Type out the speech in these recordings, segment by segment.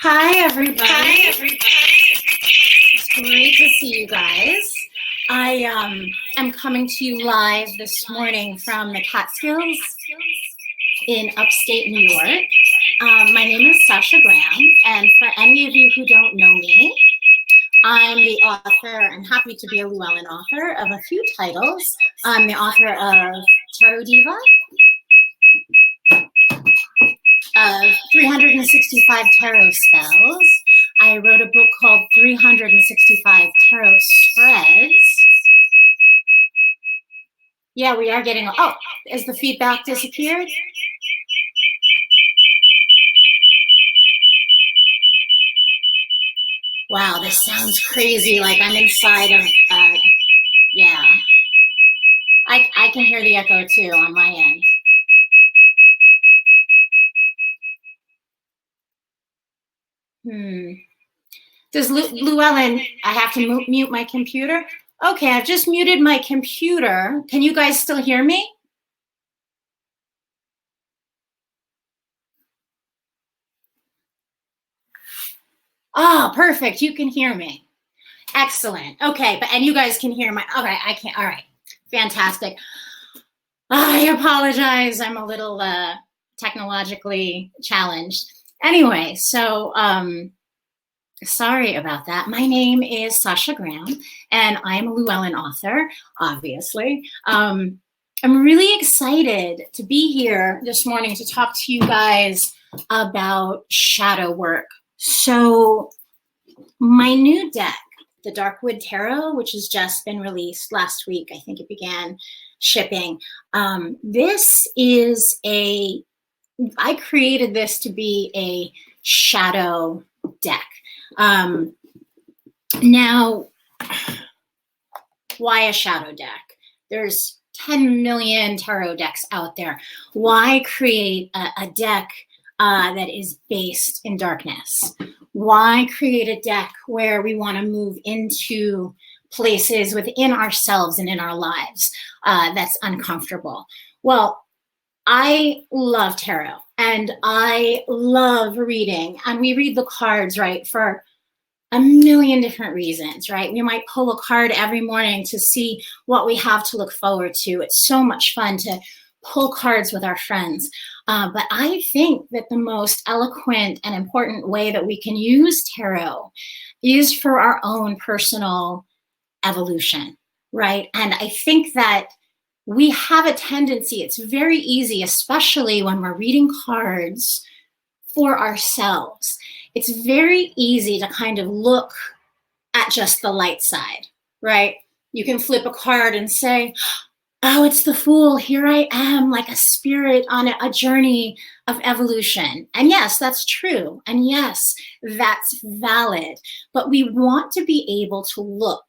Hi, everybody. It's great to see you guys. I am coming to you live this morning from the Catskills in upstate New York. My name is Sasha Graham, and for any of you who don't know me, I'm the author, and happy to be a Llewellyn author of a few titles. I'm the author of Tarot Diva, of 365 tarot spells. I wrote a book called 365 Tarot Spreads. Yeah, we are getting, oh, has the feedback disappeared? Wow, this sounds crazy, like I'm inside of, yeah. I can hear the echo too on my end. Does Llewellyn, I have to mute my computer? Okay, I've just muted my computer. Can you guys still hear me? Oh, perfect, you can hear me. Excellent, okay, and you guys can hear my, all right, I can't, all right, fantastic. I apologize, I'm a little technologically challenged. Anyway, so sorry about that. My name is Sasha Graham, and I'm a Llewellyn author, obviously. I'm really excited to be here this morning to talk to you guys about shadow work. So my new deck, the Darkwood Tarot, which has just been released last week, I think it began shipping. This is I created this to be a shadow deck. Now, why a shadow deck? There's 10 million tarot decks out there. Why create a deck that is based in darkness? Why create a deck where we want to move into places within ourselves and in our lives that's uncomfortable? Well, I love tarot and I love reading, and we read the cards, right, for a million different reasons, right? We might pull a card every morning to see what we have to look forward to. It's so much fun to pull cards with our friends. But I think that the most eloquent and important way that we can use tarot is for our own personal evolution, right? And I think that we have a tendency, it's very easy, especially when we're reading cards for ourselves. It's very easy to kind of look at just the light side, right? You can flip a card and say, oh, it's the Fool. Here I am, like a spirit on a journey of evolution. And yes, that's true. And yes, that's valid. But we want to be able to look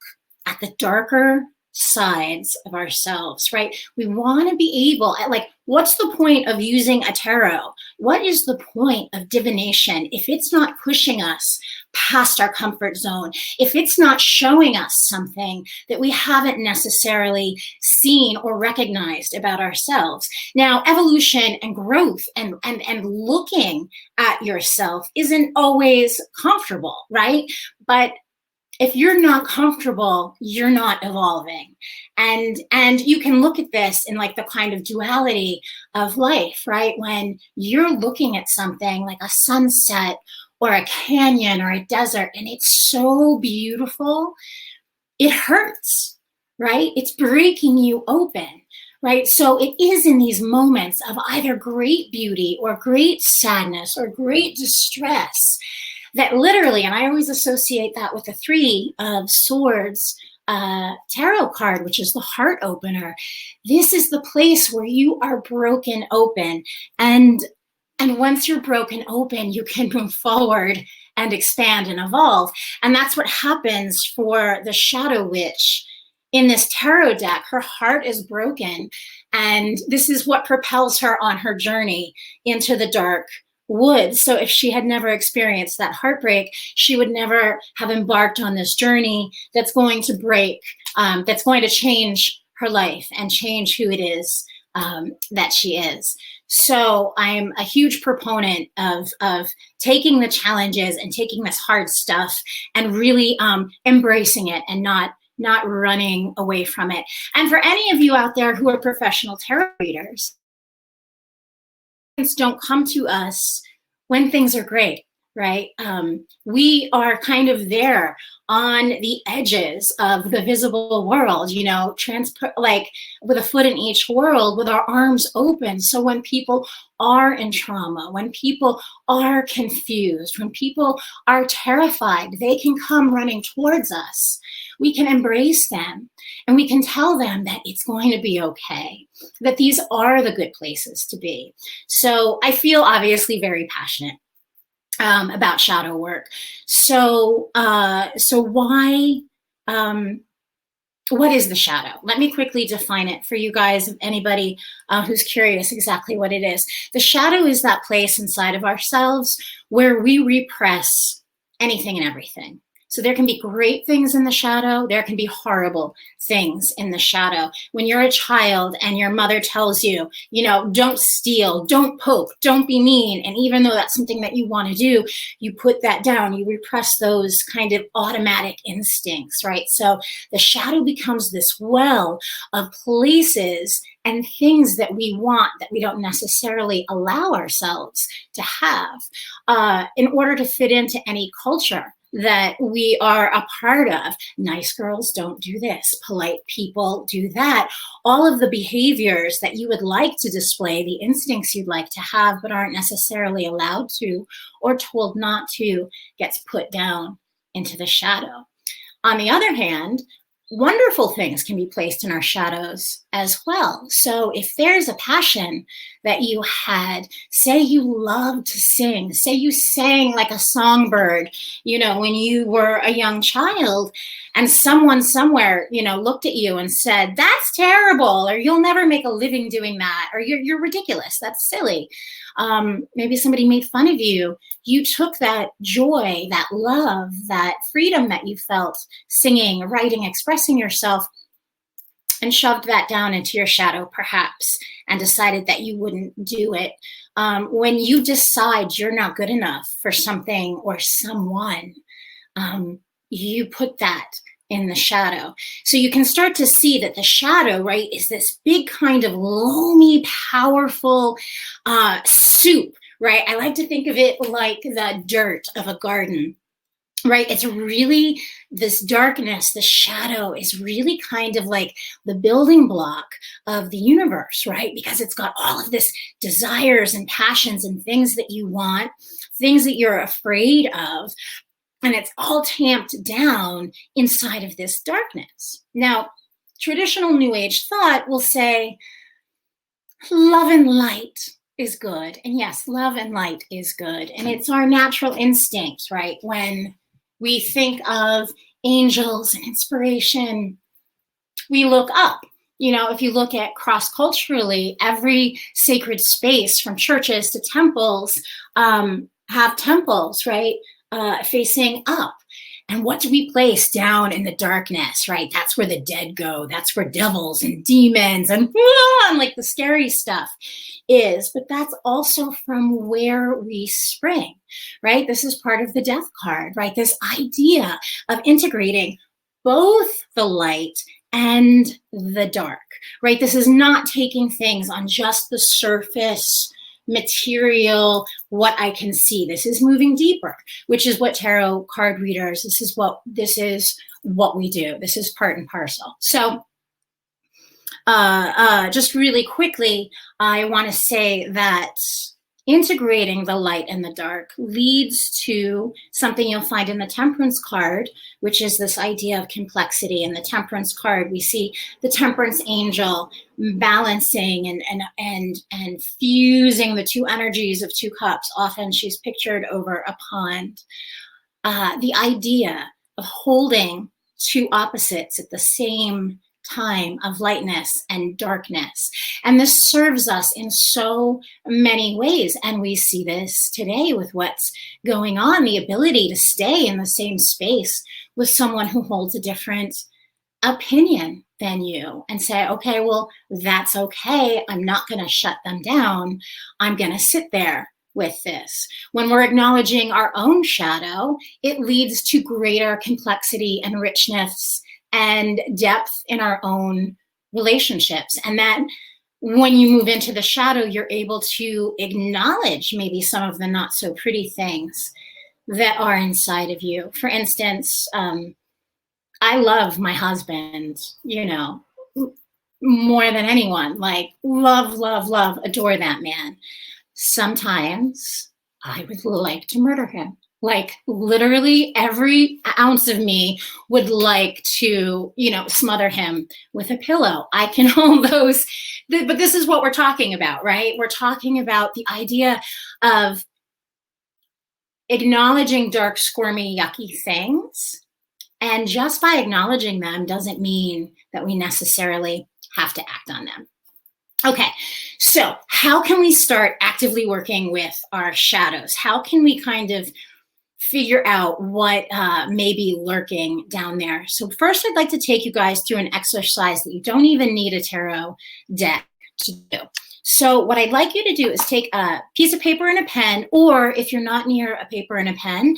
at the darker sides of ourselves, right? We want to be able, like, what's the point of using a tarot? What is the point of divination if it's not pushing us past our comfort zone, if it's not showing us something that we haven't necessarily seen or recognized about ourselves? Now, evolution and growth and looking at yourself isn't always comfortable, right? But if you're not comfortable, you're not evolving. And you can look at this in like the kind of duality of life, right? When you're looking at something like a sunset or a canyon or a desert, and it's so beautiful, it hurts, right? It's breaking you open, right? So it is in these moments of either great beauty or great sadness or great distress that literally, and I always associate that with the Three of Swords tarot card, which is the heart opener. This is the place where you are broken open. And once you're broken open, you can move forward and expand and evolve. And that's what happens for the Shadow Witch in this tarot deck. Her heart is broken. And this is what propels her on her journey into the dark woods. So if she had never experienced that heartbreak, she would never have embarked on this journey that's going to break, that's going to change her life and change who it is that she is. So I'm a huge proponent of taking the challenges and taking this hard stuff and really embracing it and not running away from it. And for any of you out there who are professional tarot readers, don't come to us when things are great, right? We are kind of there on the edges of the visible world, you know, like with a foot in each world, with our arms open. So when people are in trauma, when people are confused, when people are terrified, they can come running towards us. We can embrace them and we can tell them that it's going to be okay, that these are the good places to be. So I feel obviously very passionate about shadow work. So why, what is the shadow? Let me quickly define it for you guys, if anybody who's curious exactly what it is. The shadow is that place inside of ourselves where we repress anything and everything. So there can be great things in the shadow. There can be horrible things in the shadow. When you're a child and your mother tells you, you know, don't steal, don't poke, don't be mean. And even though that's something that you want to do, you put that down. You repress those kind of automatic instincts, right? So the shadow becomes this well of places and things that we want that we don't necessarily allow ourselves to have in order to fit into any culture that we are a part of. Nice girls don't do this. Polite people do that. All of the behaviors that you would like to display, the instincts you'd like to have, but aren't necessarily allowed to or told not to, gets put down into the shadow. On the other hand, wonderful things can be placed in our shadows as well. So if there's a passion that you had, say you loved to sing, say you sang like a songbird, you know, when you were a young child, and someone somewhere, you know, looked at you and said, that's terrible, or you'll never make a living doing that, or you're ridiculous, that's silly. Maybe somebody made fun of you. You took that joy, that love, that freedom that you felt singing, writing, expressing yourself, and shoved that down into your shadow, perhaps, and decided that you wouldn't do it. When you decide you're not good enough for something or someone, you put that in the shadow. So you can start to see that the shadow, right, is this big kind of loamy, powerful soup, right? I like to think of it like the dirt of a garden, right? It's really this darkness, the shadow is really kind of like the building block of the universe, right? Because it's got all of this desires and passions and things that you want, things that you're afraid of, and it's all tamped down inside of this darkness. Now, traditional New Age thought will say, love and light is good. And yes, love and light is good. And it's our natural instinct, right? When we think of angels and inspiration, we look up. You know, if you look at cross-culturally, every sacred space from churches to temples have temples, right? Facing up. And what do we place down in the darkness, right? That's where the dead go. That's where devils and demons and like the scary stuff is. But that's also from where we spring, right? This is part of the death card, right? This idea of integrating both the light and the dark, right? This is not taking things on just the surface material, what I can see. This is moving deeper, which is what tarot card readers, this is what we do. This is part and parcel. So just really quickly, I want to say that integrating the light and the dark leads to something you'll find in the Temperance card, which is this idea of complexity. In the Temperance card, we see the Temperance angel balancing and fusing the two energies of two cups. Often she's pictured over a pond. The idea of holding two opposites at the same time of lightness and darkness. And this serves us in so many ways. And we see this today with what's going on, the ability to stay in the same space with someone who holds a different opinion than you and say, okay, well, that's okay. I'm not going to shut them down. I'm going to sit there with this. When we're acknowledging our own shadow, it leads to greater complexity and richness and depth in our own relationships. And that when you move into the shadow, you're able to acknowledge maybe some of the not so pretty things that are inside of you. For instance, I love my husband, you know, more than anyone. Like, love, love, love, adore that man. Sometimes I would like to murder him. Like, literally every ounce of me would like to, you know, smother him with a pillow. I can hold those, but this is what we're talking about, right? We're talking about the idea of acknowledging dark, squirmy, yucky things. And just by acknowledging them doesn't mean that we necessarily have to act on them. Okay, so how can we start actively working with our shadows? How can we kind of figure out what may be lurking down there? So first, I'd like to take you guys through an exercise that you don't even need a tarot deck to do. So what I'd like you to do is take a piece of paper and a pen, or if you're not near a paper and a pen,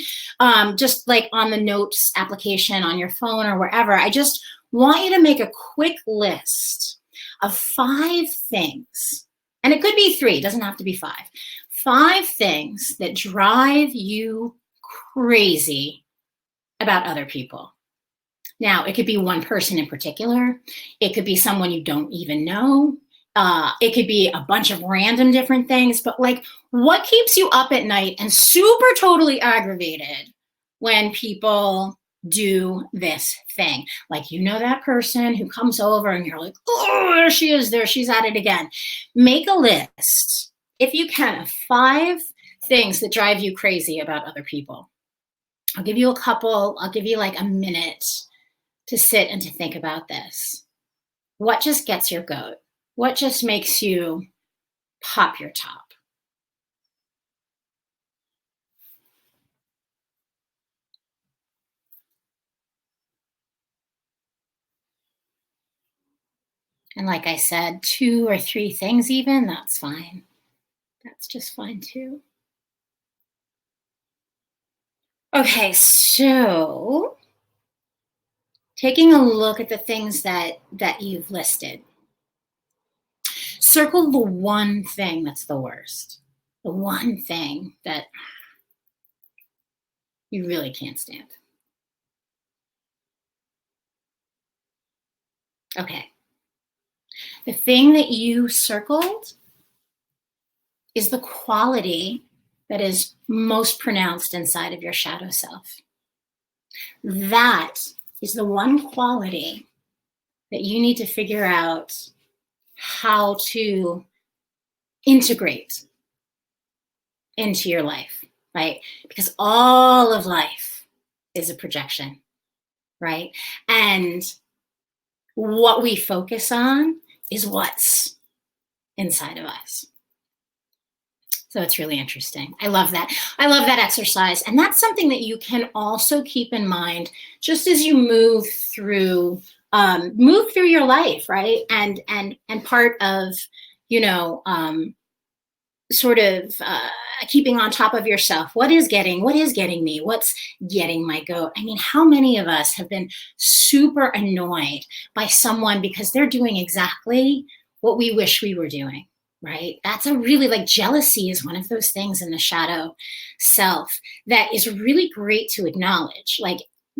just like on the notes application on your phone or wherever, I just want you to make a quick list of 5 things. And it could be 3, it doesn't have to be 5. 5 things that drive you crazy about other people. Now, it could be one person in particular. It could be someone you don't even know. It could be a bunch of random different things, but like, what keeps you up at night and super totally aggravated when people do this thing? Like, you know, that person who comes over and you're like, oh, there she is, there she's at it again. Make a list, if you can, of 5 things that drive you crazy about other people. I'll give you a couple, I'll give you like a minute to sit and to think about this. What just gets your goat? What just makes you pop your top? And like I said, 2 or 3 things even, that's fine. That's just fine too. Okay, so taking a look at the things that you've listed. Circle the one thing that's the worst. The one thing that you really can't stand. Okay. The thing that you circled is the quality that is most pronounced inside of your shadow self. That is the one quality that you need to figure out how to integrate into your life, right? Because all of life is a projection, right? And what we focus on is what's inside of us. So it's really interesting. I love that. I love that exercise. And that's something that you can also keep in mind just as you move through your life, right? And part of, you know, sort of keeping on top of yourself. What is getting me? What's getting my goat? I mean, how many of us have been super annoyed by someone because they're doing exactly what we wish we were doing, right? That's a really, like, jealousy is one of those things in the shadow self that is really great to acknowledge, like,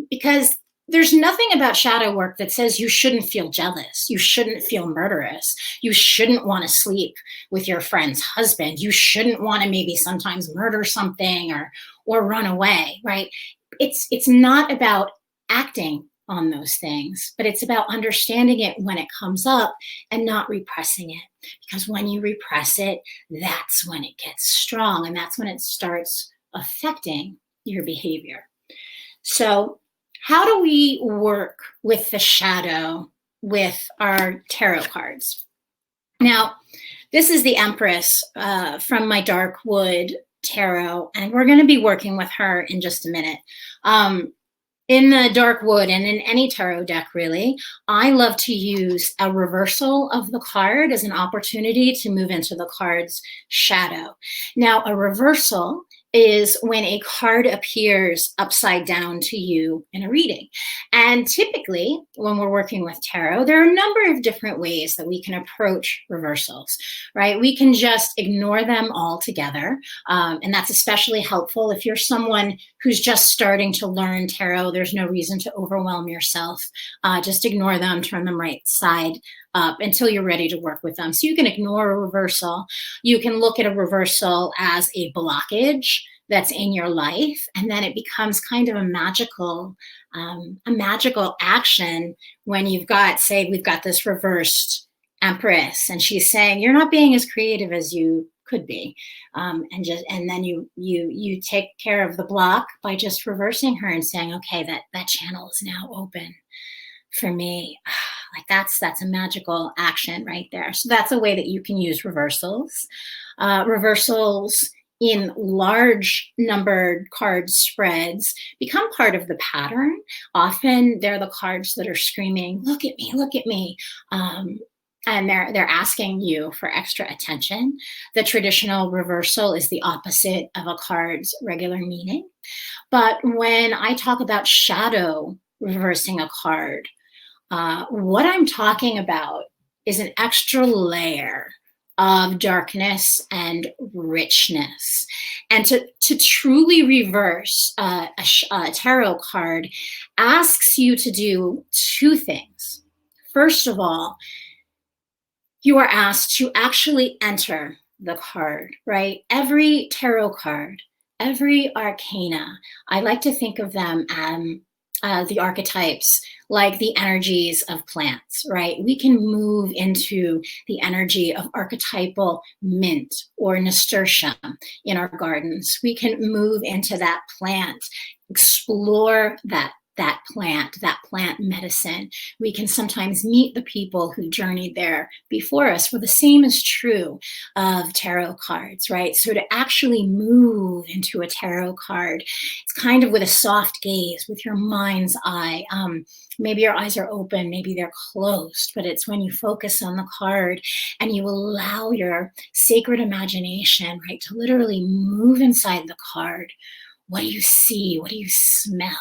because there's nothing about shadow work that says you shouldn't feel jealous. You shouldn't feel murderous. You shouldn't want to sleep with your friend's husband. You shouldn't want to maybe sometimes murder something or run away, right? It's not about acting on those things, but it's about understanding it when it comes up and not repressing it. Because when you repress it, that's when it gets strong, and that's when it starts affecting your behavior. So how do we work with the shadow with our tarot cards? Now, this is the Empress from my Dark Wood Tarot, and we're going to be working with her in just a minute. In the dark wood and in any tarot deck, really, I love to use a reversal of the card as an opportunity to move into the card's shadow. Now, a reversal is when a card appears upside down to you in a reading. And typically, when we're working with tarot, there are a number of different ways that we can approach reversals, right? We can just ignore them altogether. And that's especially helpful if you're someone who's just starting to learn tarot. There's no reason to overwhelm yourself. Just ignore them, turn them right side up until you're ready to work with them. So you can ignore a reversal. You can look at a reversal as a blockage that's in your life, and then it becomes kind of a magical action when you've got, say, we've got this reversed Empress, and she's saying you're not being as creative as you could be, and then you take care of the block by just reversing her and saying, okay, that channel is now open for me. Like that's a magical action right there. So that's a way that you can use reversals. Reversals in large numbered card spreads become part of the pattern. Often they're the cards that are screaming, look at me, look at me. And they're asking you for extra attention. The traditional reversal is the opposite of a card's regular meaning. But when I talk about shadow reversing a card, what I'm talking about is an extra layer of darkness and richness. And to truly reverse a tarot card asks you to do two things. First of all, you are asked to actually enter the card, right? Every tarot card, every arcana, I like to think of them the archetypes like the energies of plants, right? We can move into the energy of archetypal mint or nasturtium in our gardens. We can move into that plant, explore that plant medicine. We can sometimes meet the people who journeyed there before us. Well, the same is true of tarot cards, right? So to actually move into a tarot card, it's kind of with a soft gaze, with your mind's eye. Maybe your eyes are open, maybe they're closed, but it's when you focus on the card and you allow your sacred imagination, right, to literally move inside the card. What do you see? What do you smell?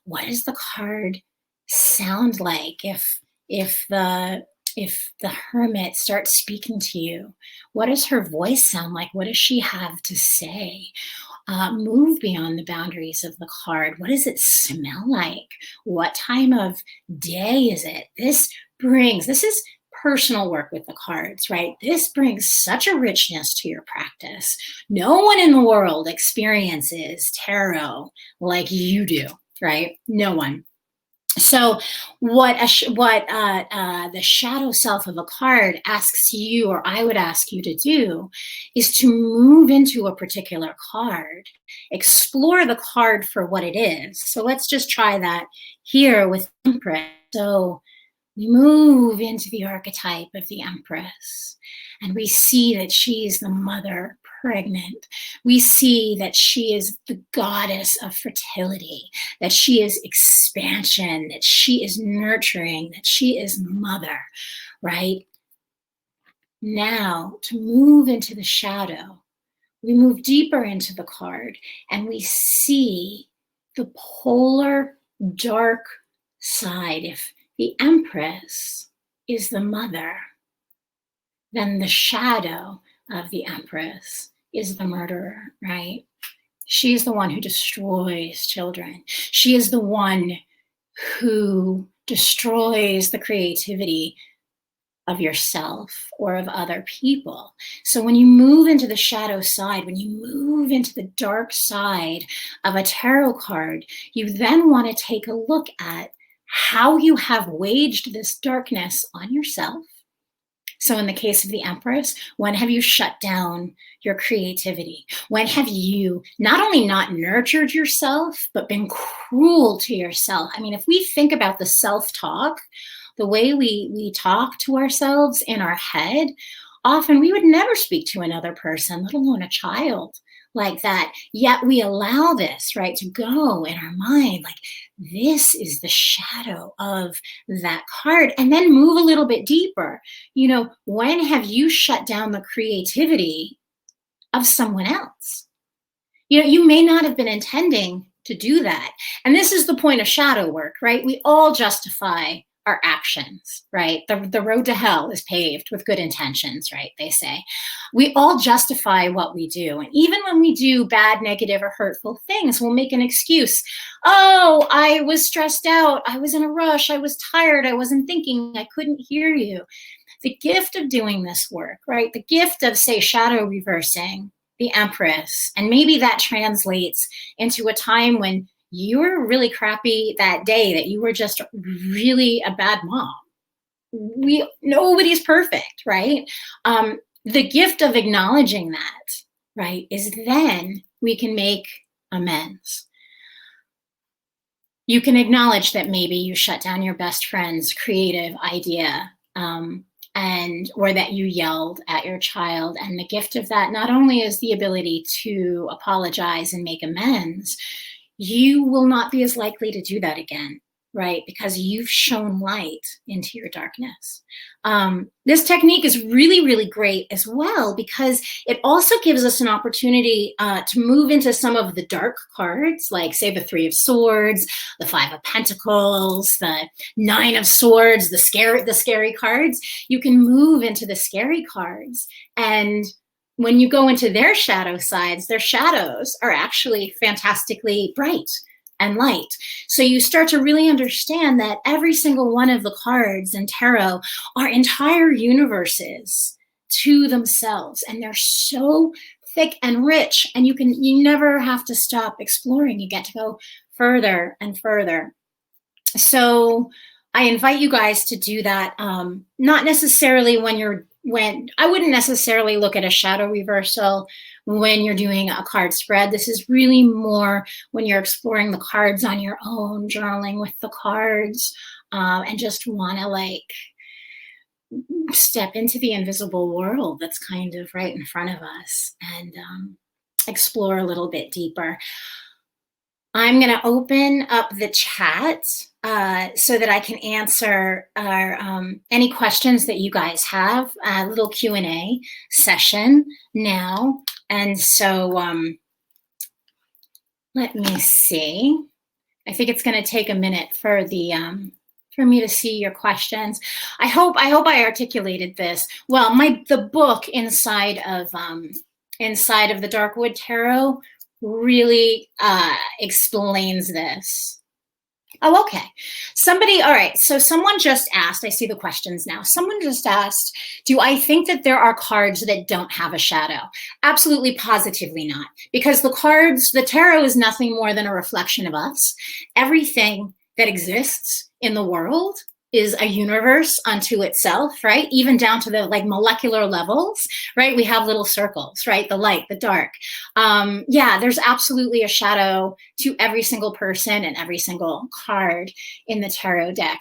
What does the card sound like if the hermit starts speaking to you? What does her voice sound like? What does she have to say? Move beyond the boundaries of the card. What does it smell like? What time of day is it? This is personal work with the cards, right? This brings such a richness to your practice. No one in the world experiences tarot like you do, right? No one. So what the shadow self of a card asks you, or I would ask you to do, is to move into a particular card, explore the card for what it is. So let's just try that here with Empress. So we move into the archetype of the Empress, and we see that she is the mother pregnant. We see that she is the goddess of fertility, that she is expansion, that she is nurturing, that she is mother, right? Now, to move into the shadow, we move deeper into the card, and we see the polar dark side. If the Empress is the mother, then the shadow of the Empress is the murderer, right? She is the one who destroys children. She is the one who destroys the creativity of yourself or of other people. So when you move into the shadow side, when you move into the dark side of a tarot card, you then want to take a look at how you have waged this darkness on yourself. So in the case of the Empress, when have you shut down your creativity? When have you not only not nurtured yourself, but been cruel to yourself? I mean, if we think about the self-talk, the way we talk to ourselves in our head, often we would never speak to another person, let alone a child, like that, yet we allow this, right, to go in our mind, like this is the shadow of that card, and then move a little bit deeper. You know, when have you shut down the creativity of someone else? You know, you may not have been intending to do that. And this is the point of shadow work, right? We all justify our actions, right? The road to hell is paved with good intentions, right? They say. We all justify what we do. And even when we do bad, negative, or hurtful things, we'll make an excuse. Oh, I was stressed out. I was in a rush. I was tired. I wasn't thinking. I couldn't hear you. The gift of doing this work, right? The gift of, say, shadow reversing, the Empress, and maybe that translates into a time when you were really crappy that day, that you were just really a bad mom. Nobody's perfect, right? The gift of acknowledging that, right, is then we can make amends. You can acknowledge that maybe you shut down your best friend's creative idea, or that you yelled at your child. And the gift of that not only is the ability to apologize and make amends, you will not be as likely to do that again, right? Because you've shown light into your darkness. This technique is really, really great as well, because it also gives us an opportunity to move into some of the dark cards, like say the Three of Swords, the Five of Pentacles, the Nine of Swords, the scary cards. You can move into the scary cards, and when you go into their shadow sides, their shadows are actually fantastically bright and light. So you start to really understand that every single one of the cards in tarot are entire universes to themselves, and they're so thick and rich, and you never have to stop exploring. You get to go further and further. So I invite you guys to do that. Not necessarily I wouldn't necessarily look at a shadow reversal when you're doing a card spread. This is really more when you're exploring the cards on your own, journaling with the cards, and just want to like step into the invisible world that's kind of right in front of us and explore a little bit deeper. I'm going to open up the chat so that I can answer any questions that you guys have. A little Q&A session now. And so let me see. I think it's going to take a minute for for me to see your questions. I hope I articulated this well. The book inside of the Darkwood Tarot really explains this. Oh, okay. All right. So someone just asked, I see the questions now. Someone just asked, do I think that there are cards that don't have a shadow? Absolutely, positively not. Because the tarot is nothing more than a reflection of us. Everything that exists in the world is a universe unto itself, right? Even down to the like molecular levels, right? We have little circles, right? The light, the dark. Yeah, there's absolutely a shadow to every single person and every single card in the tarot deck.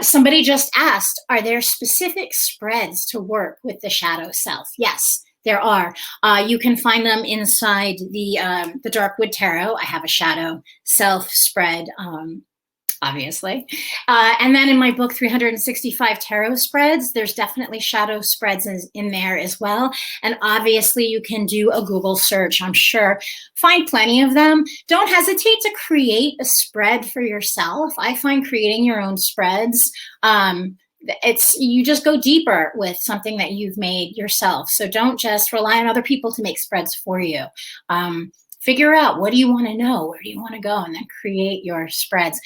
Somebody just asked, are there specific spreads to work with the shadow self? Yes, there are. You can find them inside the Darkwood Tarot. I have a shadow self spread, obviously. And then in my book, 365 Tarot Spreads, there's definitely shadow spreads in there as well. And obviously you can do a Google search, I'm sure. Find plenty of them. Don't hesitate to create a spread for yourself. I find creating your own spreads, you just go deeper with something that you've made yourself. So don't just rely on other people to make spreads for you. Figure out, what do you want to know? Where do you want to go? And then create your spreads.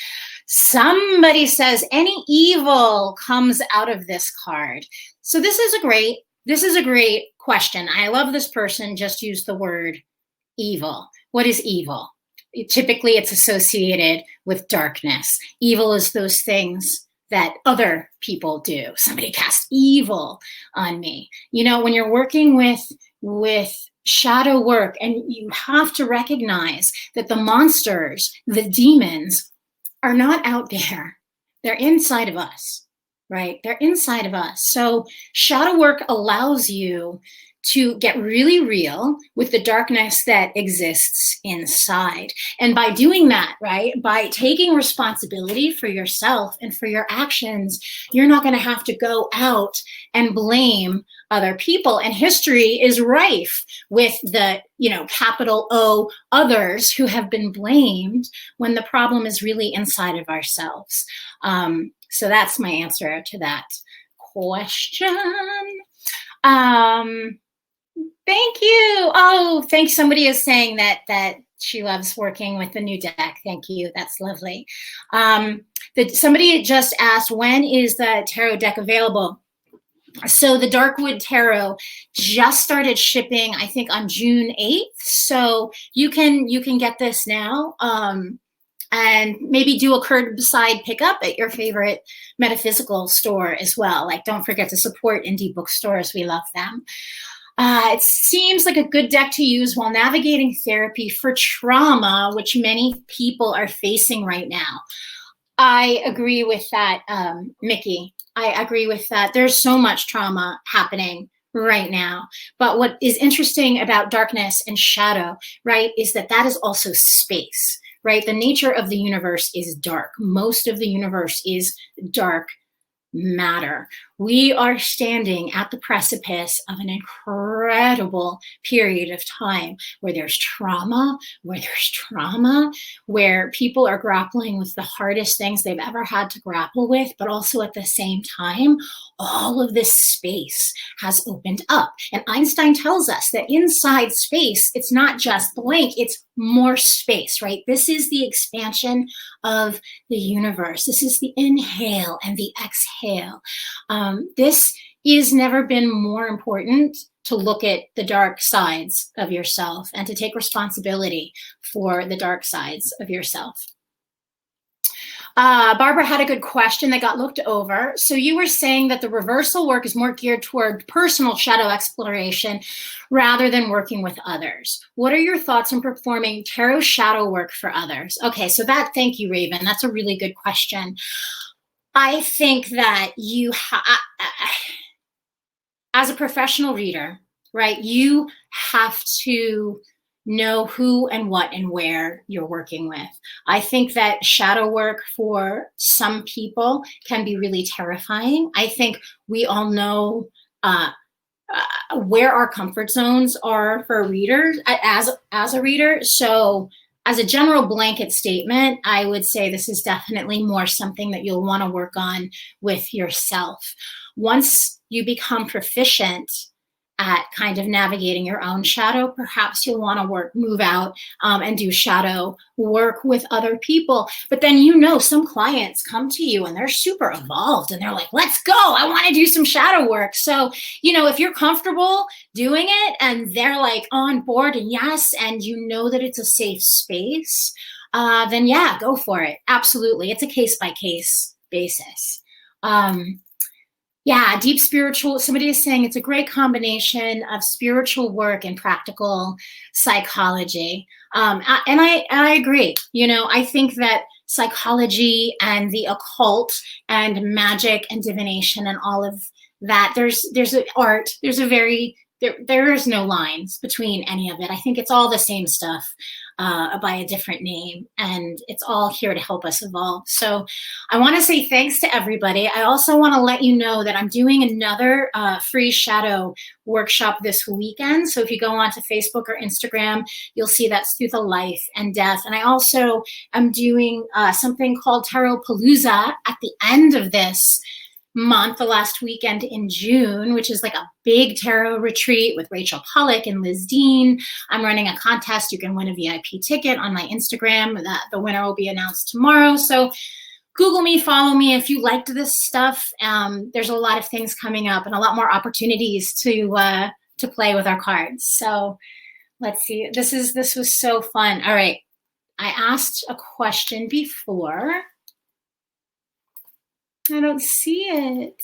Somebody says, any evil comes out of this card. So this is a great question. I love this person just used the word evil. What is evil? Typically, it's associated with darkness. Evil is those things that other people do. Somebody cast evil on me. You know, when you're working with shadow work, and you have to recognize that the monsters, the demons, are not out there. They're inside of us, right? They're inside of us. So shadow work allows you to get really real with the darkness that exists inside. And by doing that, right, by taking responsibility for yourself and for your actions, you're not going to have to go out and blame other people. And history is rife with the, capital O others who have been blamed when the problem is really inside of ourselves. So that's my answer to that question. Thank you. Oh, thanks. Somebody is saying that she loves working with the new deck. Thank you. That's lovely. Somebody just asked, when is the tarot deck available? So the Darkwood Tarot just started shipping, I think, on June 8th. So you can get this now. And maybe do a curbside pickup at your favorite metaphysical store as well. Like, don't forget to support indie bookstores. We love them. It seems like a good deck to use while navigating therapy for trauma, which many people are facing right now. I agree with that, Mickey. I agree with that. There's so much trauma happening right now. But what is interesting about darkness and shadow, right, is that is also space. Right? The nature of the universe is dark. Most of the universe is dark matter. We are standing at the precipice of an incredible period of time where there's trauma, where people are grappling with the hardest things they've ever had to grapple with, but also at the same time, all of this space has opened up. And Einstein tells us that inside space, it's not just blank, it's more space, right? This is the expansion of the universe. This is the inhale and the exhale. This is never been more important to look at the dark sides of yourself and to take responsibility for the dark sides of yourself. Barbara had a good question that got looked over. So you were saying that the reversal work is more geared toward personal shadow exploration rather than working with others. What are your thoughts on performing tarot shadow work for others? Okay, so thank you, Raven. That's a really good question. I think that as a professional reader, right, you have to know who and what and where you're working with. I think that shadow work for some people can be really terrifying. I think we all know where our comfort zones are for readers as a reader. So as a general blanket statement, I would say this is definitely more something that you'll want to work on with yourself. Once you become proficient at kind of navigating your own shadow, perhaps you'll want to move out and do shadow work with other people. But then, some clients come to you and they're super evolved and they're like, let's go, I want to do some shadow work. So, if you're comfortable doing it and they're like on board and yes, and you know that it's a safe space, then yeah, go for it. Absolutely. It's a case-by-case basis. Yeah, deep spiritual, somebody is saying it's a great combination of spiritual work and practical psychology. And I agree. I think that psychology and the occult and magic and divination and all of that, there's an art, there is no lines between any of it. I think it's all the same stuff by a different name, and it's all here to help us evolve. So I want to say thanks to everybody. I also want to let you know that I'm doing another free shadow workshop this weekend. So if you go onto Facebook or Instagram, you'll see that's through the life and death. And I also am doing something called Tarot Palooza at the end of this month, the last weekend in June, which is like a big tarot retreat with Rachel Pollack and Liz Dean. I'm running a contest. You can win a VIP ticket on my Instagram. The winner will be announced tomorrow. So Google me, follow me if you liked this stuff. There's a lot of things coming up and a lot more opportunities to play with our cards. So let's see. This was so fun. All right. I asked a question before. I don't see it.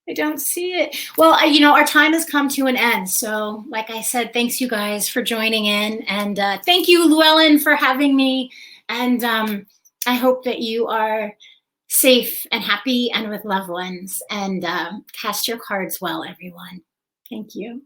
I don't see it. Well, our time has come to an end. So like I said, thanks you guys for joining in. And thank you, Llewellyn, for having me. And I hope that you are safe and happy and with loved ones. And cast your cards well, everyone. Thank you.